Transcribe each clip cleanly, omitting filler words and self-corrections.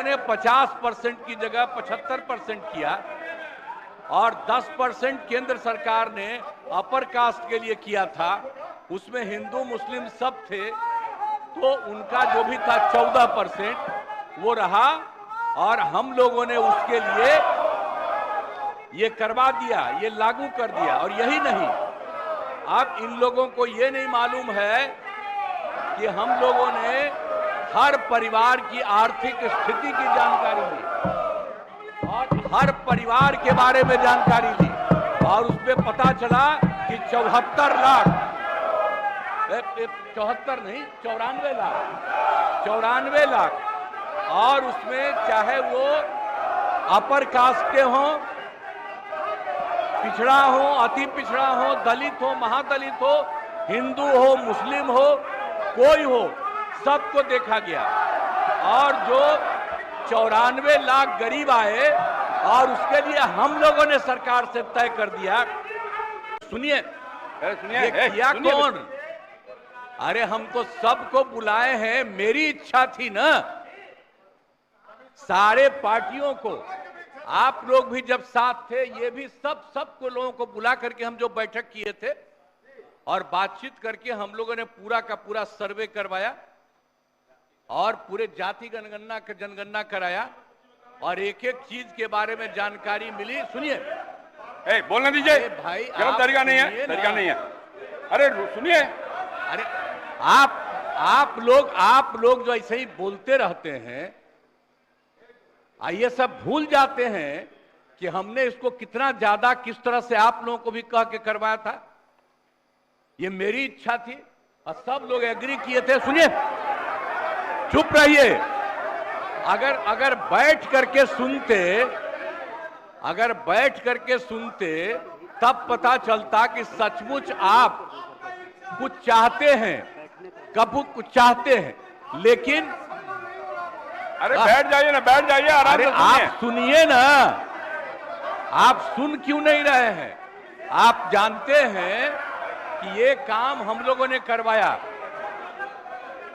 लोगों ने 50% की जगह 75% किया और 10% केंद्र सरकार ने अपर कास्ट के लिए किया था, उसमें हिंदू मुस्लिम सब थे, तो उनका जो भी था 14% वो रहा और हम लोगों ने उसके लिए ये करवा दिया, ये लागू कर दिया। और यही नहीं, अब इन लोगों को ये नहीं मालूम है कि हम लोगों ने हर परिवार की आर्थिक स्थिति की जानकारी ली और हर परिवार के बारे में जानकारी ली और उसमें पता चला कि 74 लाख, 74 नहीं 94 लाख और उसमें चाहे वो अपर कास्ट के हों, पिछड़ा हो, अति पिछड़ा हो, दलित हो, महादलित हो, हिंदू हो, मुस्लिम हो, कोई हो, सबको देखा गया। और जो 94 लाख गरीब आए और उसके लिए हम लोगों ने सरकार से तय कर दिया। सुनिए ये किया कौन? अरे हम तो सबको बुलाए हैं, मेरी इच्छा थी ना, सारे पार्टियों को, आप लोग भी जब साथ थे, ये भी सबको लोगों को बुला करके हम जो बैठक किए थे और बातचीत करके हम लोगों ने पूरा का पूरा सर्वे करवाया और पूरे जाति जनगणना कराया और एक एक चीज के बारे में जानकारी मिली। सुनिए, बोलने दीजिए भाई, तरीका नहीं है, तरीका नहीं है। अरे सुनिए, अरे आप लोग जो ऐसे ही बोलते रहते हैं, ये सब भूल जाते हैं कि हमने इसको कितना ज्यादा किस तरह से आप लोगों को भी कह के करवाया था। ये मेरी इच्छा थी और सब लोग एग्री किए थे। सुनिए, चुप रहिए, अगर बैठ करके सुनते तब पता चलता कि सचमुच आप कुछ चाहते हैं, कब कुछ चाहते हैं, लेकिन अरे बैठ जाइए ना, बैठ जाइए, आराम से सुनिए। आप सुनिए ना, आप सुन क्यों नहीं रहे हैं? आप जानते हैं कि ये काम हम लोगों ने करवाया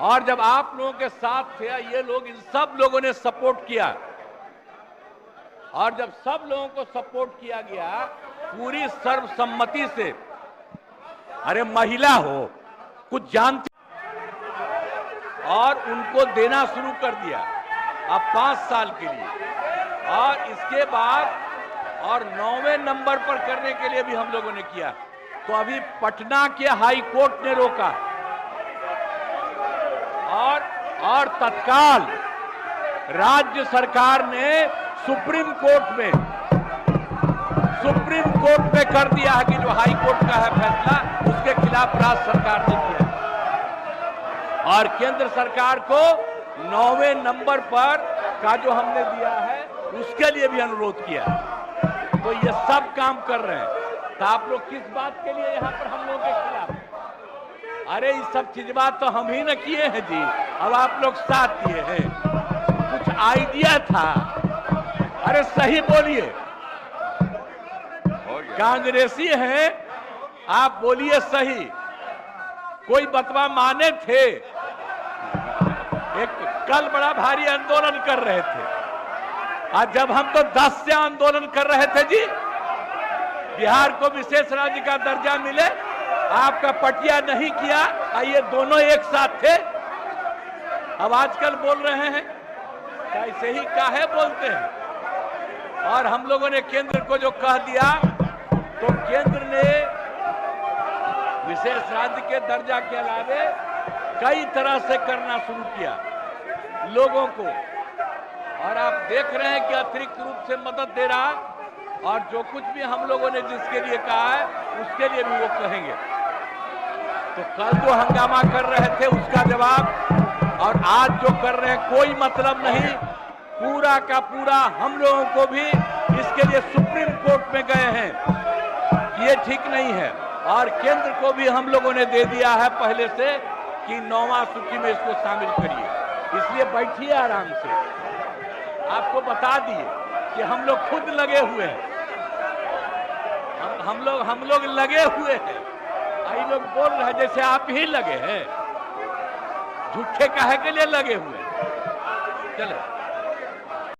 और जब आप लोगों के साथ थे, ये लोग, इन सब लोगों ने सपोर्ट किया और जब सब लोगों को सपोर्ट किया गया पूरी सर्वसम्मति से, अरे महिला हो, कुछ जानती, और उनको देना शुरू कर दिया अब 5 साल के लिए। और इसके बाद और 9वें नंबर पर करने के लिए भी हम लोगों ने किया। तो अभी पटना के हाई कोर्ट ने रोका और तत्काल राज्य सरकार ने सुप्रीम कोर्ट में कर दिया है कि जो हाई कोर्ट का है फैसला, उसके खिलाफ राज्य सरकार ने किया और केंद्र सरकार को 9वें नंबर पर का जो हमने दिया है उसके लिए भी अनुरोध किया। तो ये सब काम कर रहे हैं। तो आप लोग किस बात के लिए यहाँ पर हम लोगों के खिलाफ? अरे ये सब चीज बात तो हम ही न किए हैं जी, अब आप लोग साथ दिए हैं। कुछ आइडिया था, अरे सही बोलिए, कांग्रेसी हैं आप, बोलिए सही। कोई बतवा माने थे, एक कल बड़ा भारी आंदोलन कर रहे थे, आज जब हम तो 10 से आंदोलन कर रहे थे जी, बिहार को विशेष राज्य का दर्जा मिले, आपका पटिया नहीं किया, ये दोनों एक साथ थे। अब आजकल बोल रहे हैं, ऐसे ही काहे बोलते हैं? और हम लोगों ने केंद्र को जो कह दिया, तो केंद्र ने विशेष राज्य के दर्जा के अलावे कई तरह से करना शुरू किया लोगों को, और आप देख रहे हैं कि अतिरिक्त रूप से मदद दे रहा, और जो कुछ भी हम लोगों ने जिसके लिए कहा है उसके लिए भी वो कहेंगे। तो कल जो हंगामा कर रहे थे उसका जवाब, और आज जो कर रहे हैं कोई मतलब नहीं। पूरा का पूरा हम लोगों को भी इसके लिए सुप्रीम कोर्ट में गए हैं, ये ठीक नहीं है, और केंद्र को भी हम लोगों ने दे दिया है पहले से कि 9वां सूची में इसको शामिल करिए। इसलिए बैठिए आराम से, आपको बता दिए कि हम लोग खुद लगे हुए हैं, हम लोग लगे हुए हैं। आई लोग बोल रहे हैं जैसे आप ही लगे हैं, झूठे काहे के लिए लगे हुए हैं? चले।